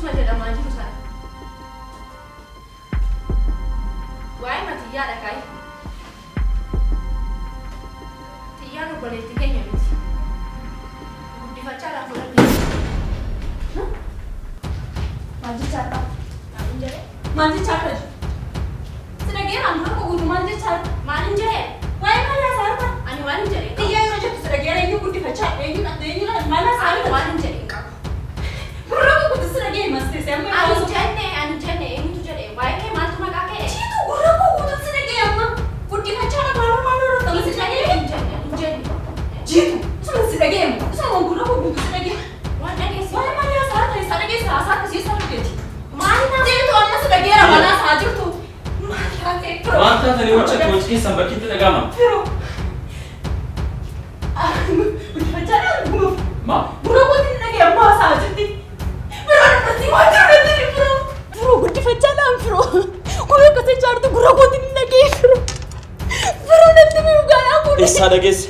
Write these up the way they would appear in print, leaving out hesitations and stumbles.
Isuma jedhamaa jiru sana. Waa'ee matiyyaadha kaayi. Tiyyaan obboleettii keenya miti. Guddifachaadhaaf oolanii. Maal jechaadha? Maalin jedhee? Maal jechaadha jiru? Sinageeraan dura koguutu maal jechaadha? Maalin jedhee? Waa'ee maal haasaarta? Ani waan hin jedhee. Tiyyaa yeroo jettu sinageera eenyu guddifachaa eenyudha maal haasaarta? Waan hin jedhee qabu. Gurra koguutu sinagee masteesee amma ani jenne eenyutu jedhee? Waa'ee kee maaltu maqaa kee? Jiitu gurra koguutu sinagee amma guddifachaadha maaloo roota sinagee hin jenne. Jiitu isuma sinagee immoo isuma gurra koguutu sinagee. Waan dhageessi. Waa'ee maal haasaarta? Isa dhageessa haasaarta siisa dhugeeti. Maal jiitu amma sinageera maal haasaa jirtu? Wanta tadi wajah keessa bakkitti dhagama. Firo. Guddifachaadha guma. Ma. Gurra kooti nagee amma haasaa jirti. Firo natti waan jirti firo. Firo guddifachaadha firo. Kuma akkasii jaartu gurra kooti nagee firo. Firo natti mi'uugaadhaa kun. Eessaa dhageesse?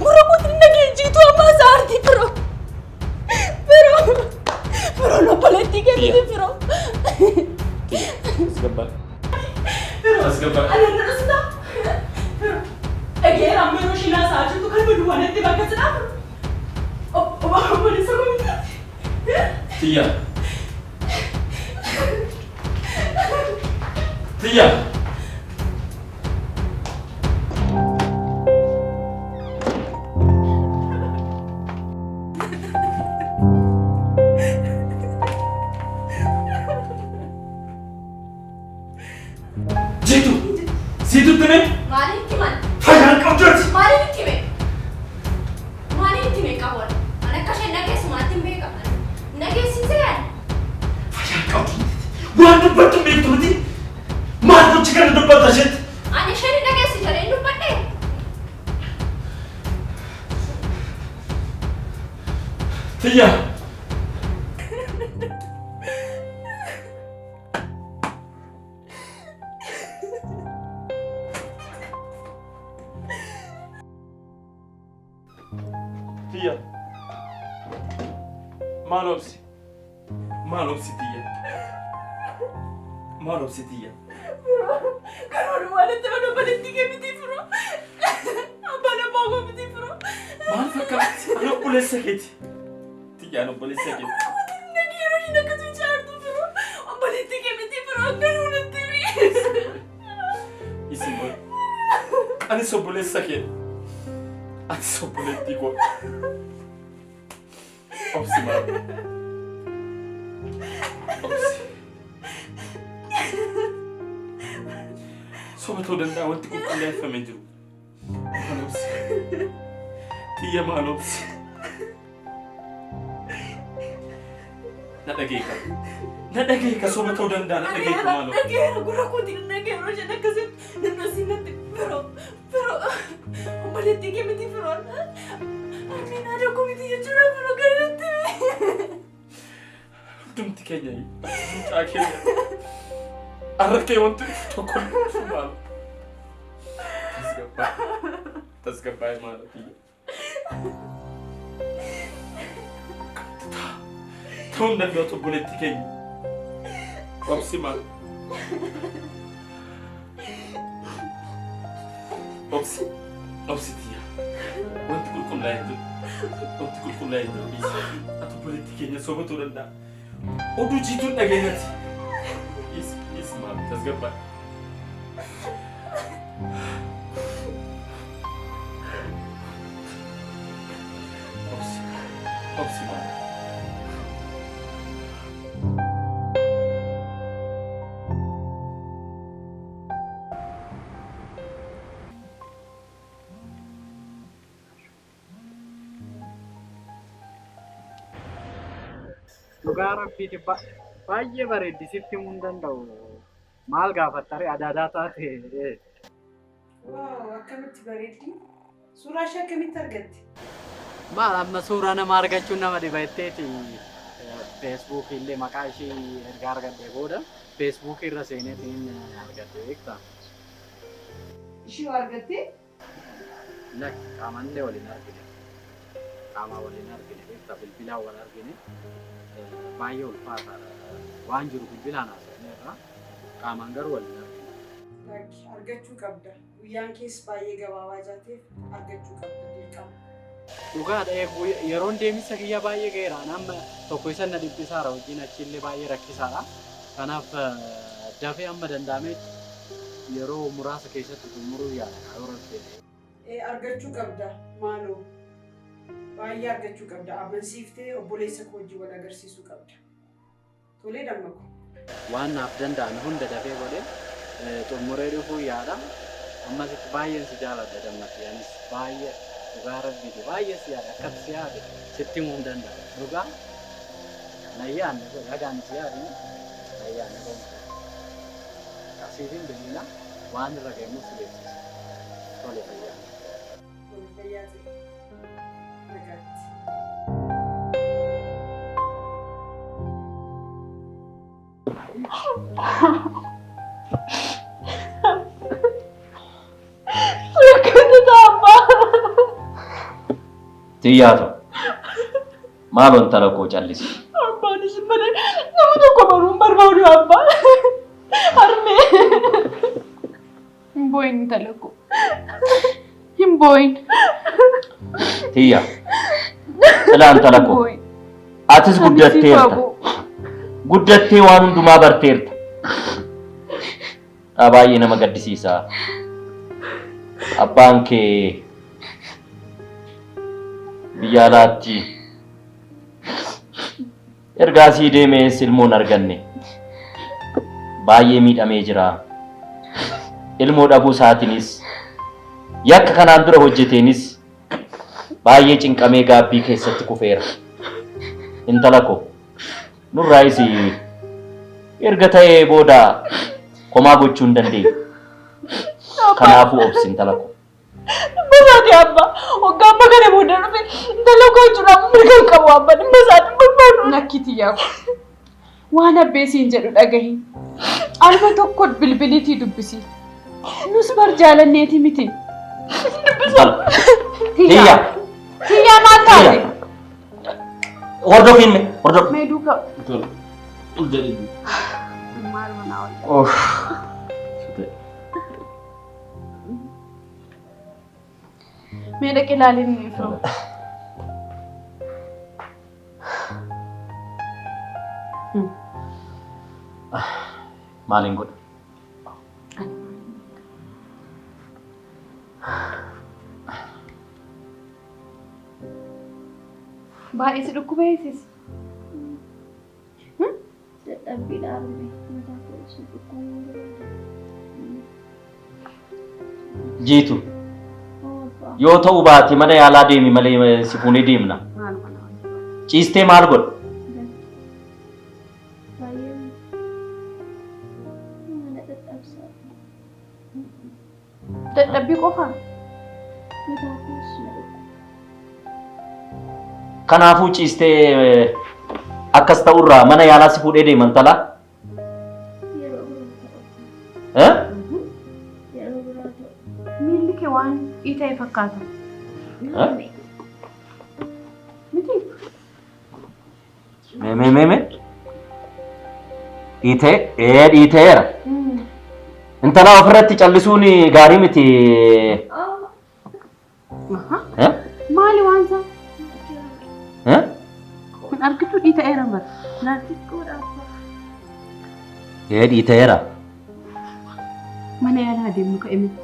Gurra kooti nagee jiitu amma haasaa jirti firo. Firo. Firo lobboleettii keetii firo. Asgabbar. Asgabbar. Ani nasuta. Again, I'm going to shina saaju tu kan berdua nanti bakal sedap. Oh, boleh sama. Tia. Tia. Situ tu ni? Mari kiman? Fayang kau terus. Mari kime? Mari kime kawan? Anak kasih naga sematin bega. Naga sinsean. Fayang kau tu. Buat betul betul tu. Mat tu cikgu tu pada jet. Ani shari naga si jare nu pande. Tia. Tia. Malopsi. Malopsi Tia. Malopsi Tia. Kalau mana tu mana boleh tiga biti bro. Apa nak bawa biti bro? Mal fakkat. Anak boleh sakit. Tia anak boleh sakit. Nagi orang ini nak kesucian tu bro. Boleh tiga biti bro. Kalau nak tiga. Isi boy. Ani so boleh sakit. Ani so boleh tiga. Opsi mal. Opsi. Sobat udah dah waktu kuliah femeju. Malopsi. Tia malopsi. Nak lagi kan? Nak lagi kan sobat udah dah nak lagi kan malopsi. Lagi aku rakutin lagi orang jadi kasut dan masih nanti pero boleh tiga biti bro. Amin ada komite yang curang bro kan nanti. Tum tikanya ini. Akhirnya. Arak kayak untuk tokon semua. Tas gapai malah Tia. Tahun dan dua tu boleh tikanya. Opsimal. Opsi Tia. Wanti kulkum lain tu. Wanti kulkum lain tu. Atau boleh tikanya sobat orang dah. Odu jitu lagi nanti. Ismal, tas gapai. Opsimal. Lugaran fiti baay'ee bareeddi sitti himuu hin danda'u. Maal gaafattare adaadaa taate? Wow, akkamitti bareeddi. Suuraa ishee akkamitti argatti? Maal amma suuraa nama argachuun nama dhibayetteeti. Feesbuukii illee maqaa ishee erga argadhee booda feesbuukii irra seeneetiin argadhe beektaa? Ishee argattee? Lakki qaamallee waliin argine. Qaamaa waliin argine beektaa bilbilaan wal argine. Baay'ee ulfaataadha. waan jiru bilbilaan haasofneerra qaamaan garuu waliin argina. Lakki argachuu qabda. Guyyaan keessa baay'ee gabaabaa jaateef argachuu qabda dirqama. Dhugaadha yeroon deemisa kiyya baay'ee ga'eera. Amma tokko isa na dhibbisaara wajjin achillee baay'ee rakkisaadha. Kanaaf dafee amma danda'amee yeroo muraasa keessatti xumuruu yaala yeroo ta'e. Argachuu qabda maaloo baay'ee argachuu qabda. Amansiiftee obboleessa koo wajjin wal agarsiisuu qabda. Tolee dammaqu. Waan naaf danda'ame hunda dafee godhee xumuree dhufuu yaala. Ammas baay'een si jaaladha dammaqee anis baay'ee dhugaa rabbiiti baay'ee si yaada akkatti si yaade sitti himuu hin danda'u. Dhugaa nayyaanne dhagaan si yaadni nayyaanne gonfoo. Asiifin bilbila waan irra ga'emus si beeksisa. Tole fayyaadha. Fayyaadha. Nagaatti. Tiyyaatu maal wanta rakkoo callisi? Abbaanis malee nama tokko baruun barbaadu abbaa. Harmee. Hin talaku. Hin booyin. Tiyya. Ilaan talaku. Atis guddatteerta. Guddattee waan hundumaa barteerta. Baay'ee nama gaddisiisa. Abbaan kee biyya alaatti ergaasii deemee ilmoon arganne baay'ee miidhamee jira. Ilmoo dhabuu isaatiinis yakka kanaan dura hojjeteenis baay'ee cinqamee gaabbii keessatti kufeera. Intala ko nurraayis erga ta'ee booda komaa gochuu hin dandeenye. Kanaafuu obsi intala ko. Basaati abba waggaa amma kana booda dhufe intala koo jira mirga qabu abba basaati barbaadu. Nakkiti yaafu waan abbeesiin jedhu dhagahi. Alma tokko bilbiliitii dubbisi. Nus bar jaalanneeti miti. Tiyya. Tiyya maal taate? Hordofin hordof. Meeduu qaba. Maal manaa wal. Meda kilaalin ni firu. Maalin godha? Baay'ee si dhukkubeessis. Dadhabbiidhaan mataa koo si dhukkubuu. Jiitu. Yoo ta'u baate mana yaalaa deemi malee si fuunee deemna. Ciistee maal godha? Dadhabbii qofa. Kanaafuu ciistee akkas ta'urraa mana yaalaa si fuudhee deeman talaa? Miilli kee waan dhiita'e fakkaata. Miti. Mee. Dhiiteera. Intala ofirratti callisuun gaarii miti. Maali waan isaa? Kun argitu dhiita'eera mara. Dhiiteera. Mana yaalaa deemnu ka'e miti.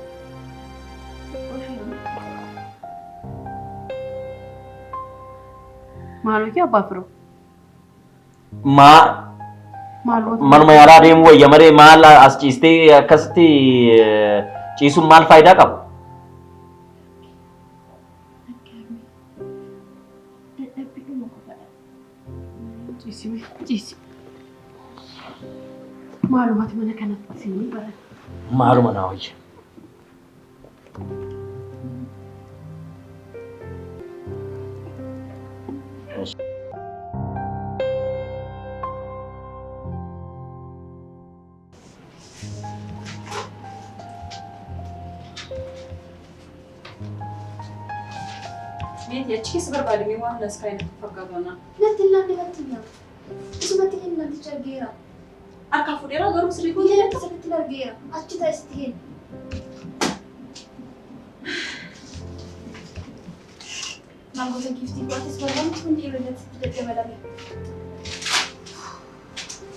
Maaloo kee abbaa firoo? Manuma yaalaa deemuu wayya malee maal as ciistee akkasitti ciisuun maal faayidaa qaba? Ciisi. Maalumatti mana kanatti isinii baran. Maaluma naa wayya. Meti achi sebarbaadamee waan as kaa'e fakkaatana. Natti. Isumatti hin natti jargeera. Akka fuudheera garuu sirrii kun Biyya lakka sirriitti argeera. Achi taasisti hin. Mangoota giftii bu'aatis barbaanni hundi irratti daddabalame.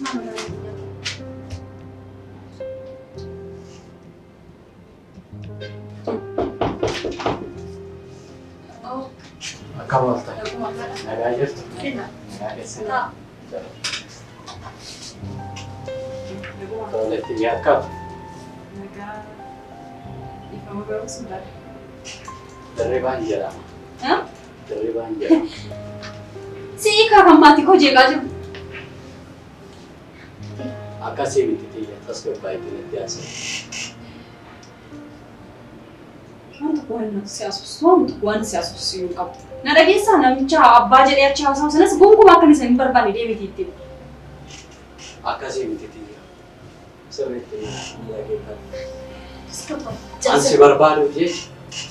Maaloo nama Akkam ooltan? Nagaa jirtu? Nagaa keessa? Toletti akkam? nagaa ifama garuu sundaadha. Diraamaan jedhama. Haa? Diraamaan jedhama. Si'i kaafan maatii koo jeeqaa jiru. Akkasii miti xiyya tasgabbaa'ee itti haasa'u. Wanta waan siyaasuus yoo qabu. Na dhageessaa namicha abbaa jedhee achi haasa'u sanas gonkumaa akka isaan hin barbaanne deebiitii itti. Akkasii miti xiyya. Sirriitti dhageeffatu. Iskappa. Ansi barbaaduuf jecha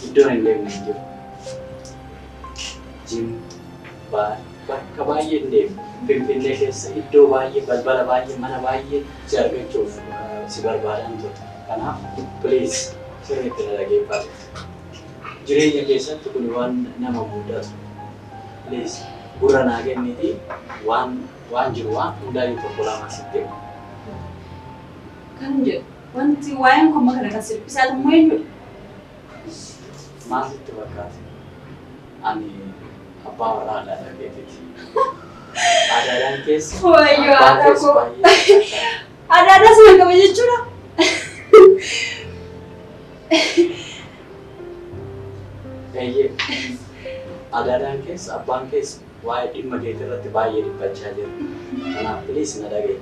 iddoon hin deemne hin jiru. Jim bakka baay'ee hin deemne. Finfinnee keessa iddoo baay'ee balbala baay'ee mana baay'ee si argachuuf si barbaadan ture. Kanaaf please sirriitti dhageeffatu. Jireenya keessatti kun waan nama mudatu. Please gurra naa kenniti waan jiru waan hundaayyuu tokko lama sitti himu. Kan jedhu wanti waa'een komma kana kan sirbisaa immoo eenyudha? Maal sitti fakkaate? Ani abbaa warraa aadaa keetiiti. Aadaadhaan keessa Wayyoo abbaa aadaa keessa koo. baay'ee Aadaa sana qaba jechuudha. eeyyee aadaadhaan keessa abbaan keessa waa'ee dhimma keetii irratti baay'ee dhiphachaa jira. Kanaaf please na dhaga'i.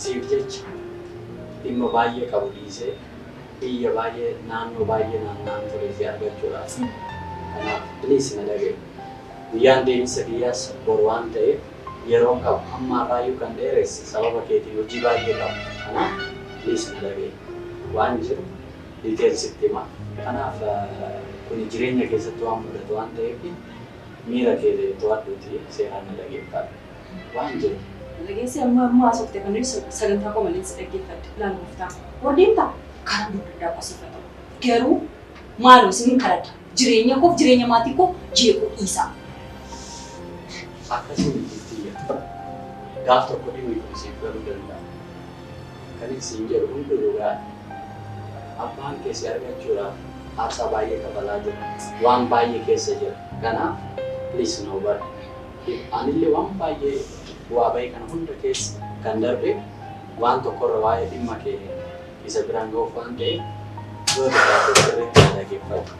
Siif jecha dhimma baay'ee qabu dhiisee biyya baay'ee naannoo baay'ee naanna'an ture si argachuudhaaf. Kanaaf please na dhaga'i. Guyyaan deemsa biyyaas bor waan ta'eef yeroo qabu amma har'aayyuu kan dheeresse sababa keetii hojii baay'ee qabu. Kanaaf please na dhaga'i. Waan jiru detailsitti hima. Kanaaf kun jireenya keessatti waan mudatu waan ta'eef miira kee to'adhuutii seeraan na dhageeffadhu. Waan jiru. Dhageessi amma haasofte kan nuti sagantaa koo malee si dhaggeeffadhe ilaaluuf ta'a. Wardeemtaa karaa gurguddaa qosiifatu. Garuu maaloo isin kadhadha. Jireenya koof jireenya maatii koo jeequu dhiisaa. Akkasii miti xiyya. Gaaf tokko dhimmi kun siif garuu danda'a. Kan isin jedhu hundi dhugaa. Abbaan keessi argachuudhaaf aarsaa baay'ee kafalaa jira. Waan baay'ee keessa jira. Kanaaf please na hubadhu. Anillee waan baay'ee bu'aa bahii kana hunda keessa kan darbe waan tokkorra waa'ee dhimma kee isa biraan ga'uuf waan ta'eef yoo ta'e sirriitti na dhageeffadhu.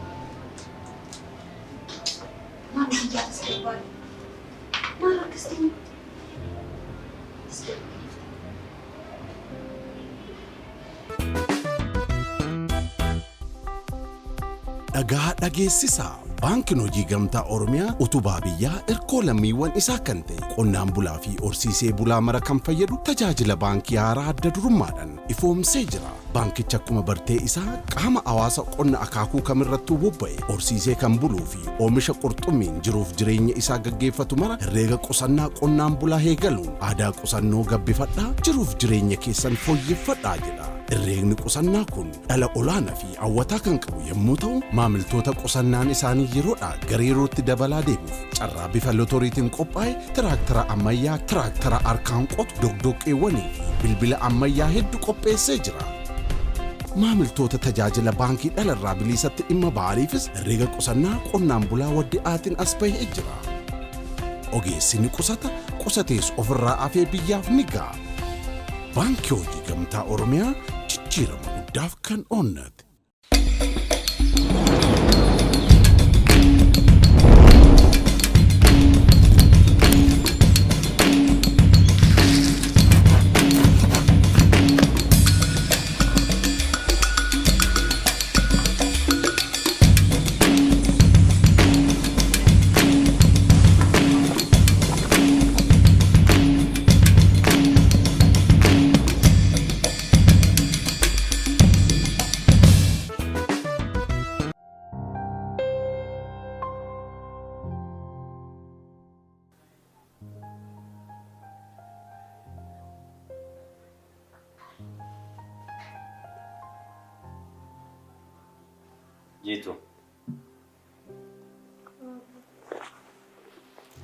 Maal ijaarsa barbaadu? Maal akkasitti? Dhagaa dhageessisaa. Baankiin hojii gamtaa Oromiyaa utubaa biyyaa erkoo lammiiwwan isaa kan ta'e qonnaan bulaa fi horsiisee bulaa mara kan fayyadu tajaajila baankii haaraa adda durummaadhaan ifoomsee jira. Baankichi akkuma bartee isaa qaama hawaasa qonna akaakuu kamirrattuu bobba'e horsiisee kan buluu fi oomisha qurxummiin jiruuf jireenya isaa gaggeeffatu mara herreega qusannaa qonnaan bulaa eegaluun aadaa qusannoo gabbifadhaa jiruuf jireenya keessan fooyyeffadhaa jedha. Herreegni qusannaa kun dhala olaanaa fi hawwataa kan qabu yommuu ta'u maamiltoota qusannaan isaanii yeroodhaa gara yerootti dabalaa deemuuf carraa bifa lotoriitiin qophaa'e tiraaktara ammayyaa tiraaktara harkaan qotu dogdoqqeewwanii fi bilbila ammayyaa hedduu qopheessee jira. Maamiltoota tajaajila baankii dhalarraa biliisatti dhimma ba'aniifis herreega qusannaa qonnaan bulaa waddi'aatiin as bahee jira. Ogeessi ni qusata, qusatees ofirraa afee biyyaaf ni ga'a. Baankii hojii gamtaa Oromiyaa jijjiirama guddaaf kan oonnate. Jitu.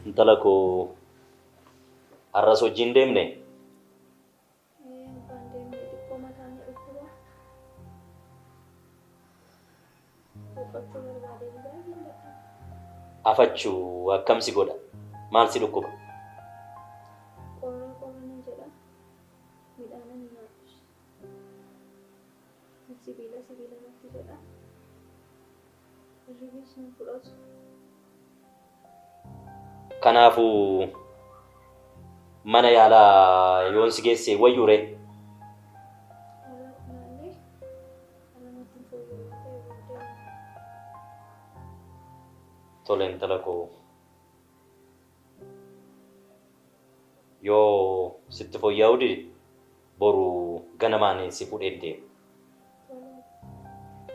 Intala ko arras wajjin deemne. Afachuu akkam si godha? Maal si dhukkuba? Kanaafuu mana yaalaa yoon si geesse wayyuure. Tole intala koo yoo sitti fooyya'uu dide boru ganamaan si fudhee deema.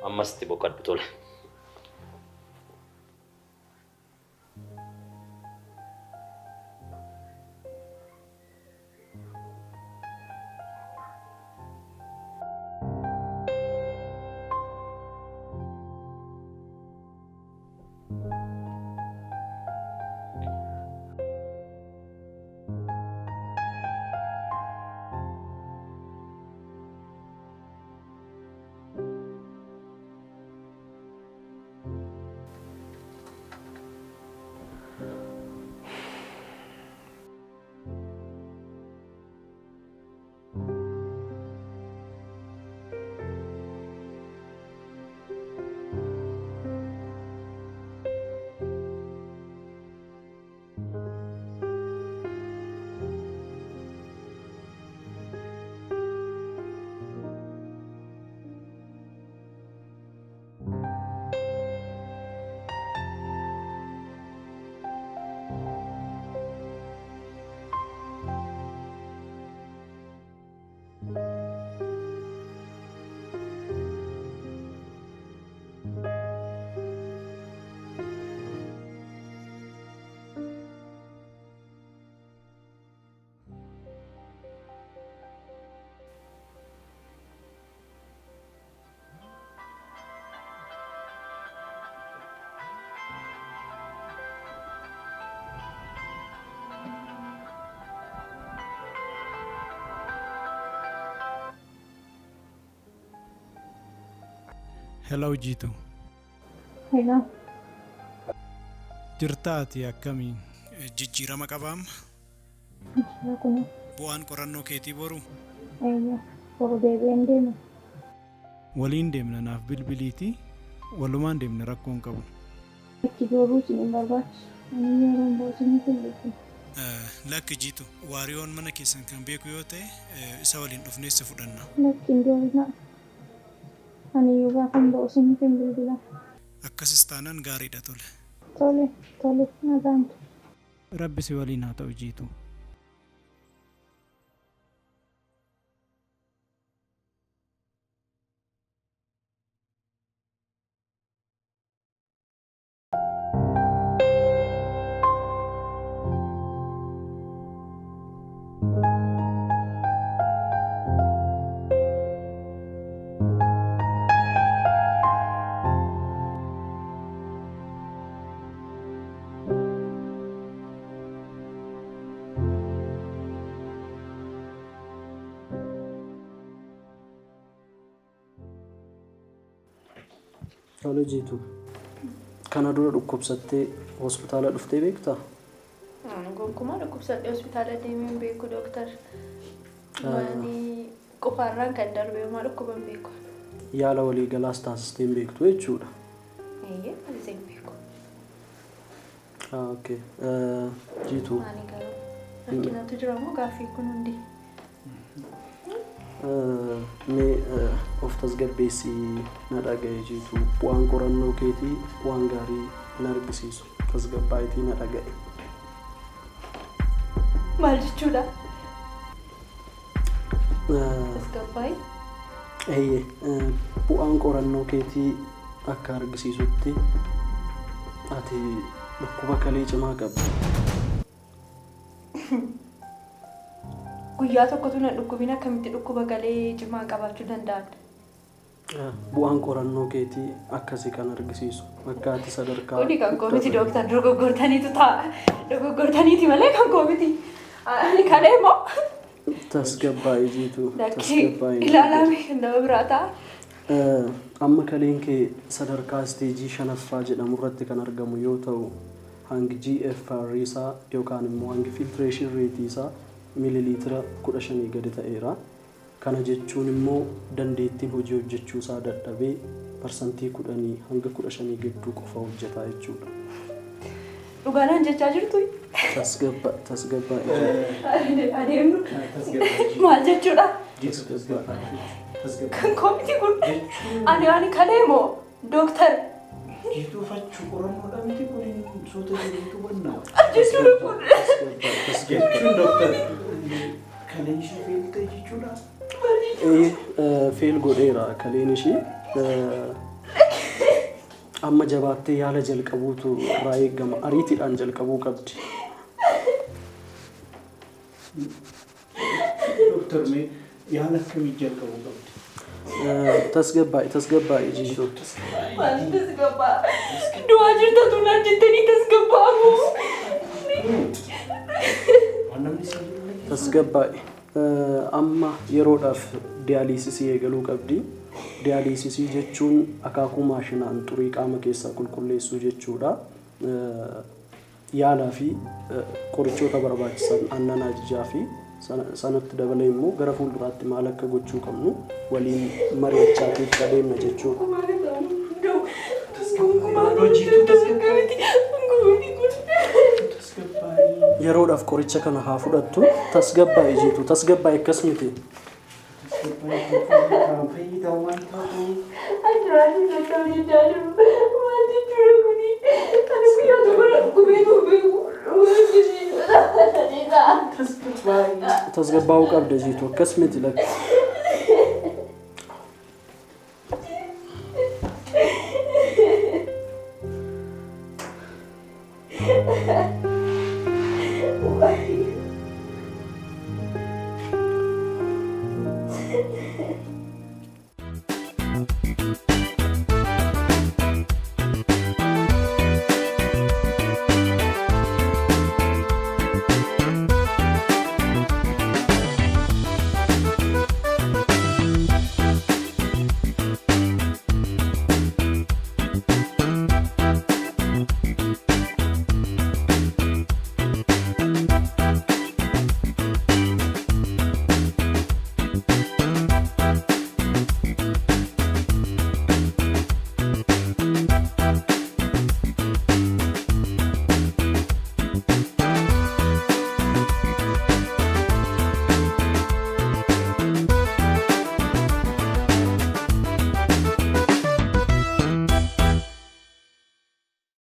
Ammas itti boqadhu tole. Hello Jitu. Hello. Jirtaati akkamiin? Jijjiirama qabaam? Akkuma. Bu'aan qorannoo keetii boru? Boru deebi'een deema. Waliin deemna naaf bilbiliiti. Walumaan deemna rakkoon qabu. Itti booruu isin hin barbaachisu. Ani yeroo boosini hin beeku. Lakki Jitu, waariyoon mana keessan kan beeku yoo ta'e isa waliin dhufneessa fudhanna. Lakki hin deemna. Ani yoo kan boosini hin bilbila. Akkasis taanaan gaariidha tole. Tole, nagaan. Rabbi si waliin haa ta'u Jitu. Tole Jitu. Kana dura dhukkubsattee hospitaala dhuftee beektaa? Gonkumaa dhukkubsadhee hospitaala deemee hin beeku dooktar. Mani qofaarraan kan darbee maa dhukkuban beeku. Yaala waliigalaas taasistee hin beektu jechuudha. Anis hin beeku. Okay. Jitu. Maani garuu rakkinatu jira moo gaaffii kun hundi? Of tasgabbeessi na dhaga'e Jitu. Waan qorannoo keetii waan gaarii na argisiisu. Tasgabbaa'itii na dhaga'e. Maal jechuudha? Tasgabbaa'ii? Bu'aan qorannoo keetii akka argisiisutti ati dhukkuba kalee cimaa qabda. Guyyaa tokkotu na dhukkubina akkamitti dhukkuba kalee cimaa qabaachuu danda'an? Bu'aan qorannoo keetii akkasii kan argisiisu akkaati sadarkaa. Kuni kan koomiti dooktar dogoggortaniitu ta'a. Dogoggortaniiti malee kan koomiti. Ani kalee moo? Tasgabbaa'ee jiitu. Ilaalame nama biraa ta'a. Amma kaleen kee sadarkaa isteejii 5ffaa jedhamu irratti kan argamu yoo ta'u hangi GFR isaa yookaan immoo hangi filtration rate isaa miililiitira 15 gadi ta'eera. Kana jechuun immoo dandeettiin hojii hojjechuu isaa dadhabee parsantii 10 hanga 15 gidduu qofa hojjetaa jechuudha. Dhugaadhaan jechaa jirtu? Tasgabbaa. Adeemnu maal jechuudha? Kan koomiti kun ani kalee moo dooktar? Jiituu fachuu qorannoodha miti kun suuta jiruutu bannaa. Jechuudha kun. Jechuun dooktar kaleen ishee feeltee jechuudha. Feel godheera kaleen ishii. Amma jabaattee yaala jalqabuutu irraa eegama. Ariitiidhaan jalqabuu qabdi. Dooktar mee yaala akkamii jalqabuu qabdi? Tasgabbaa'e jiitu. Maal tasgabbaa? Du'aa jirtatu naan jettanii tasgabbaamu. Tasgabbaa'e. Amma yeroodhaaf diyaaliisisii eegaluu qabdi. Diyaaliisisii jechuun akaakuu maashinaan xurii qaama keessaa qulqulleessuu jechuudha. Yaalaa fi qorichoota barbaachisan aannan ajajaa fi sanatti dabalee immoo gara fuulduraatti maal akka gochuu qabnu waliin mari'achaa fi adeemna jechuudha. Yeroodhaaf qoricha kana haa fudhattu. Tasgabbaa'e jiitu. Tasgabbaa'e akkas miti. Tasgabbaa'uu qabda jiitu. Akkas miti lakki.